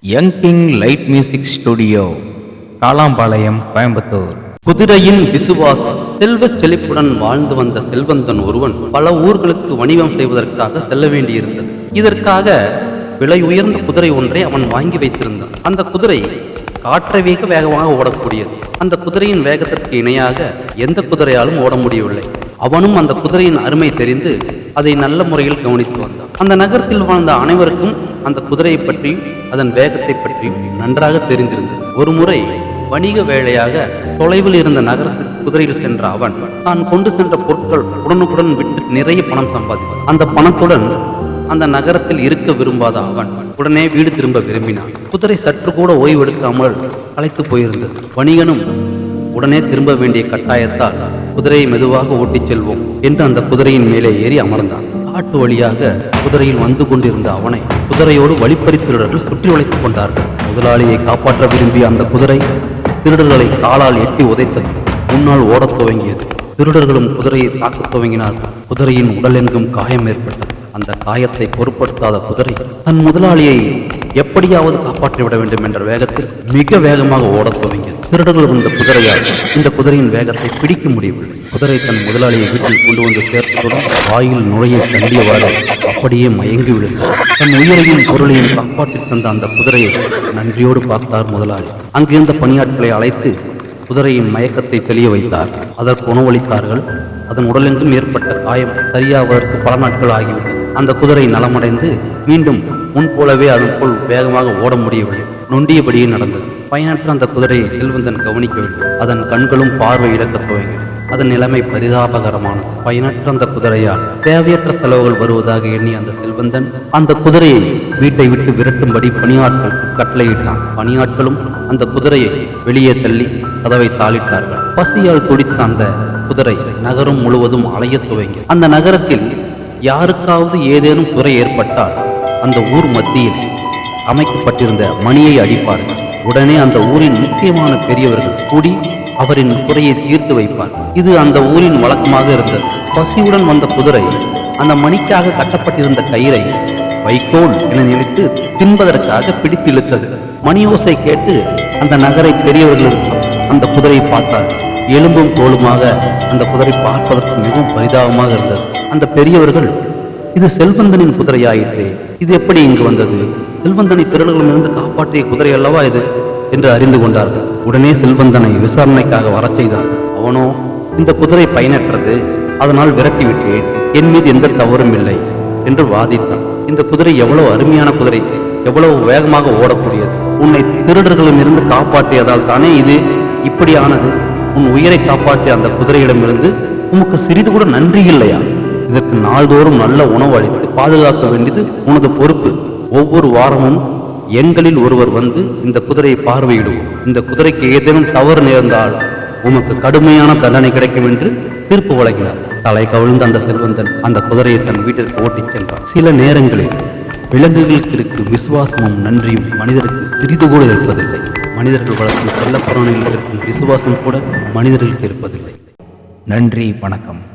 Young king light music studio, Kalampalayam, Coimbatore. குதிரையின் விசுவாசம். செல்வச் செழிப்புடன் வாழ்ந்து வந்த செல்வந்தன் ஒருவன் பல ஊர்களுக்கு வணிகம் செய்வதற்காக செல்ல வேண்டியிருந்தது. இதற்காக விலை உயர்ந்த குதிரை ஒன்றை அவன் வாங்கி வைத்திருந்தான். அந்த குதிரை காற்றை வேகமாக ஓடக்கூடியது. அந்த குதிரையின் வேகத்திற்கு இணையாக எந்த குதிரையாலும் ஓட முடியவில்லை. அவனும் அந்த குதிரையின் அருமை தெரிந்து அதை நல்ல முறையில் கவனித்து வந்தான். அந்த நகரத்தில் வாழ்ந்த அனைவருக்கும் அந்த குதிரையை பற்றியும் அதன் வேகத்தை பற்றியும் நன்றாக தெரிந்திருந்தது. ஒரு முறை வணிக வேலையாக தொலைவில் இருந்த நகரத்துக்கு குதிரையில் சென்ற அவன் தான் கொண்டு சென்ற பொருட்கள் உடனுக்குடன் விட்டு நிறைய பணம் சம்பாதித்தான். அந்த பணத்துடன் அந்த நகரத்தில் இருக்க விரும்பாத அவன் உடனே வீடு திரும்ப விரும்பினான். குதிரை சற்று கூட ஓய்வெடுக்காமல் களைத்து போயிருந்தது. வணிகனும் உடனே திரும்ப வேண்டிய கட்டாயத்தால் குதிரையை மெதுவாக ஓட்டிச் செல்வோம் என்று அந்த குதிரையின் மேலே ஏறி அமர்ந்தான். காட்டு வழியாக குதிரையில் வந்து கொண்டிருந்த அவனை குதிரையோடு வழிப்பறி திருடர்கள் சுற்றி வளைத்துக் கொண்டார்கள். முதலாளியை காப்பாற்ற விரும்பிய அந்த குதிரை திருடர்களை காலால் எட்டி உதைத்தது. முன்னால் ஓடத் துவங்கியது. திருடர்களும் குதிரையை தாக்கத் துவங்கினார்கள். குதிரையின் உடலெங்கும் காயம் ஏற்பட்டது. அந்த காயத்தை பொருட்படுத்தாத குதிரை தன் முதலாளியை எப்படியாவது காப்பாற்றிவிட வேண்டும் என்ற வேகத்தில் மிக வேகமாக ஓடத் துவங்கியது. திருடர்கள் வந்த குதிரையால் இந்த குதிரையின் வேகத்தை பிடிக்க முடியவில்லை. குதிரை தன் முதலாளியை வீட்டில் கொண்டு வந்து சேர்த்ததுடன் வாயில் நுழைய தள்ளியவாறு அப்படியே மயங்கி விழுந்தார். தன் உயிரையும் பொருளையும் காப்பாற்றி தந்த அந்த குதிரையை நன்றியோடு பார்த்தார் முதலாளி. அங்கிருந்த பணியாட்களை அழைத்து குதிரையின் மயக்கத்தை தெளிய வைத்தார். அதற்கு உணவளித்தார்கள். அதன் உடலெங்கும் ஏற்பட்ட காயம் சரியாவதற்கு பல நாட்கள் ஆகிவிட்டது. அந்த குதிரை நலமடைந்து மீண்டும் முன்போலவே அதன் போல் வேகமாக ஓட முடியவில்லை. நொண்டியபடியே நடந்தது. பயனற்ற அந்த குதிரையை செல்வந்தன் கவனிக்கவில்லை. அதன் கண்களும் பார்வை இழக்கத் துவங்கின. அதன் நிலைமை பரிதாபகரமானது. பயனற்ற அந்த குதிரையால் தேவையற்ற செலவுகள் வருவதாக எண்ணி அந்த செல்வந்தன் அந்த குதிரையை வீட்டை விட்டு விரட்டும்படி பணியாட்களுக்கு கட்டளையிட்டான். பணியாட்களும் அந்த குதிரையை வெளியே தள்ளி கதவை தாளிட்டார்கள். பசியால் துடித்த அந்த குதிரை நகரம் முழுவதும் அலையத் துவங்கி அந்த நகரத்தில் யாருக்காவது ஏதேனும் குறை ஏற்பட்டால் அந்த ஊர் மத்தியில் அமைக்கப்பட்டிருந்த மணியை அடிப்பார்கள். உடனே அந்த ஊரின் முக்கியமான பெரியவர்கள் கூடி அவரின் குறையை தீர்த்து வைப்பார். இது அந்த ஊரின் வழக்கமாக இருந்தது. பசியுடன் வந்த குதிரை அந்த மணிக்காக கட்டப்பட்டிருந்த கயிறை வைக்கோல் என நினைத்து தின்பதற்காக பிடித்து இழுத்தது. மணியோசை கேட்டு அந்த நகரை பெரியவர்கள் அந்த குதிரையை பார்த்தார். எலும்பும் தோளுமாக அந்த குதிரை பார்ப்பதற்கு மிகவும் பரிதாபமாக இருந்தது. அந்த பெரியவர்கள், இது செல்வந்தனின் குதிரையாயிற்றே, இது எப்படி இங்கு வந்தது? செல்வந்தனை திருடர்களிடமிருந்து காப்பாற்றிய குதிரை அல்லவா இது என்று அறிந்து கொண்டார்கள். உடனே செல்வந்தனை விசாரணைக்காக வரச் செய்தார்கள். அவனோ, இந்த குதிரை பயனற்றது, அதனால் விரட்டிவிட்டேன், என் மீது எந்த தவறும் இல்லை என்று வாதித்தான். இந்த குதிரை எவ்வளவு அருமையான குதிரை, எவ்வளவு வேகமாக ஓடக்கூடியது. உன்னை திருடர்களிடமிருந்து காப்பாற்றியதால் தானே இது இப்படியானது. உன் உயிரை காப்பாற்றிய அந்த குதிரையிடமிருந்து உனக்கு சிறிது கூட நன்றி இல்லையா? இதற்கு நாள்தோறும் நல்ல உணவு அளித்து பாதுகாக்க வேண்டியது உனது பொறுப்பு. ஒவ்வொரு வாரமும் எண்களில் ஒருவர் வந்து இந்த குதிரையை பார்வையிடுவோம். இந்த குதிரைக்கு ஏதேனும் தவறு நேர்ந்தால் உமக்கு கடுமையான தண்டனை கிடைக்கும் என்று தீர்ப்பு வழங்கினார். தலை கவிழ்ந்த அந்த செல்வந்தன் அந்த குதிரையை தன் வீட்டிற்கு ஓட்டிச் சென்றார். சில நேரங்களில் விலங்குகளுக்கு இருக்கும் விசுவாசமும் நன்றியும் மனிதருக்கு சிறிது கூட இருப்பதில்லை. மனிதர்கள் வளர்க்கும் செல்லப்பிராணியில் இருக்கும் விசுவாசம் கூட மனிதர்களுக்கு இருப்பதில்லை. நன்றி, வணக்கம்.